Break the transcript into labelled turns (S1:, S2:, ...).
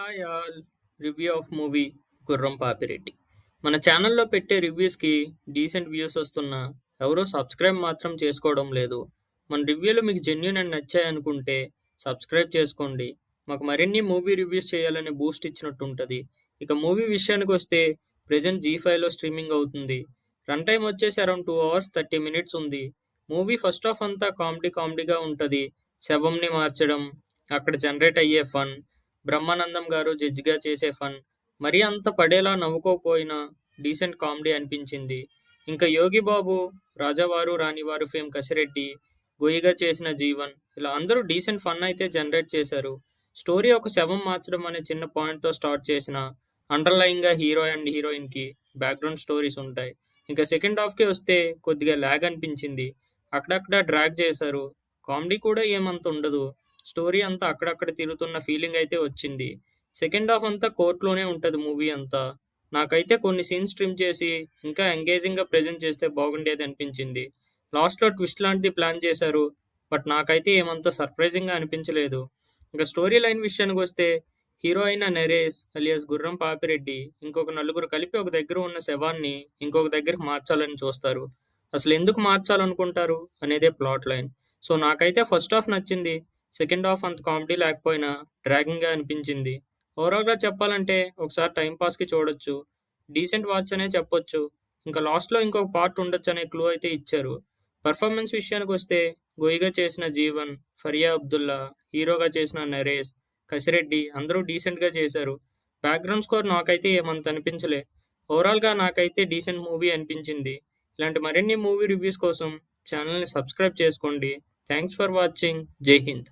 S1: Hi all review of movie గుర్రం పాపిరెడ్డి. మన ఛానల్లో పెట్టే రివ్యూస్కి డీసెంట్ వ్యూస్ వస్తున్నా ఎవరూ సబ్స్క్రైబ్ మాత్రం చేసుకోవడం లేదు. మన రివ్యూలు మీకు జెన్యున్ అండ్ నచ్చాయి అనుకుంటే సబ్స్క్రైబ్ చేసుకోండి. మాకు మరిన్ని మూవీ రివ్యూస్ చేయాలని బూస్ట్ ఇచ్చినట్టు ఉంటుంది. ఇక మూవీ విషయానికి వస్తే ప్రజెంట్ జీ5లో స్ట్రీమింగ్ అవుతుంది. రన్ టైం వచ్చేసి అరౌండ్ 2 hours 30 minutes ఉంది. మూవీ ఫస్ట్ హాఫ్ అంతా కామెడీగా ఉంటుంది. శవంని మార్చడం, అక్కడ జనరేట్ అయ్యే ఫన్, బ్రహ్మానందం గారు జడ్జిగా చేసే ఫన్, మరీ అంత పడేలా నవ్వుకోపోయినా డీసెంట్ కామెడీ అనిపించింది. ఇంకా యోగి బాబు, రాజావారు రాణివారు ఫేమ్ కసిరెడ్డి, గొయ్యిగా చేసిన జీవన్, ఇలా అందరూ డీసెంట్ ఫన్ అయితే జనరేట్ చేశారు. స్టోరీ ఒక శవం మార్చడం అనే చిన్న పాయింట్తో స్టార్ట్ చేసిన అండర్లయింగ్గా హీరో అండ్ హీరోయిన్కి బ్యాక్గ్రౌండ్ స్టోరీస్ ఉంటాయి. ఇంకా సెకండ్ హాఫ్కి వస్తే కొద్దిగా ల్యాగ్ అనిపించింది. అక్కడక్కడ డ్రాగ్ చేశారు. కామెడీ కూడా ఏమంత ఉండదు. స్టోరీ అంతా అక్కడక్కడ తిరుగుతున్న ఫీలింగ్ అయితే వచ్చింది. సెకండ్ హాఫ్ అంతా కోర్ట్లోనే ఉంటుంది మూవీ అంతా. నాకైతే కొన్ని సీన్స్ ట్రిమ్ చేసి ఇంకా ఎంగేజింగ్గా ప్రెజెంట్ చేస్తే బాగుండేది అనిపించింది. లాస్ట్లో ట్విస్ట్ లాంటిది ప్లాన్ చేశారు, బట్ నాకైతే ఏమంత సర్ప్రైజింగ్గా అనిపించలేదు. ఇంకా స్టోరీ లైన్ విషయానికి వస్తే హీరో అయిన నరేష్ అలియాస్ గుర్రం పాపిరెడ్డి ఇంకొక నలుగురు కలిపి ఒక దగ్గర ఉన్న శవాన్ని ఇంకొక దగ్గరికి మార్చాలని చూస్తారు. అసలు ఎందుకు మార్చాలనుకుంటారు అనేదే ప్లాట్ లైన్. సో నాకైతే ఫస్ట్ హాఫ్ నచ్చింది. సెకండ్ హాఫ్ అంత కామెడీ లేకపోయినా డ్రాగింగ్గా అనిపించింది. ఓవరాల్గా చెప్పాలంటే ఒకసారి టైంపాస్కి చూడొచ్చు. డీసెంట్ వాచ్ అనే చెప్పొచ్చు. ఇంకా లాస్ట్లో ఇంకొక పార్ట్ ఉండొచ్చు అనే క్లూ అయితే ఇచ్చారు. పర్ఫార్మెన్స్ విషయానికి వస్తే గొయ్యిగా చేసిన జీవన్, ఫరియా అబ్దుల్లా, హీరోగా చేసిన నరేష్, కసిరెడ్డి అందరూ డీసెంట్గా చేశారు. బ్యాక్గ్రౌండ్ స్కోర్ నాకైతే ఏమంత అనిపించలే. ఓవరాల్గా నాకైతే డీసెంట్ మూవీ అనిపించింది. ఇలాంటి మరిన్ని మూవీ రివ్యూస్ కోసం ఛానల్ని సబ్స్క్రైబ్ చేసుకోండి. Thanks for watching. జై హింద్.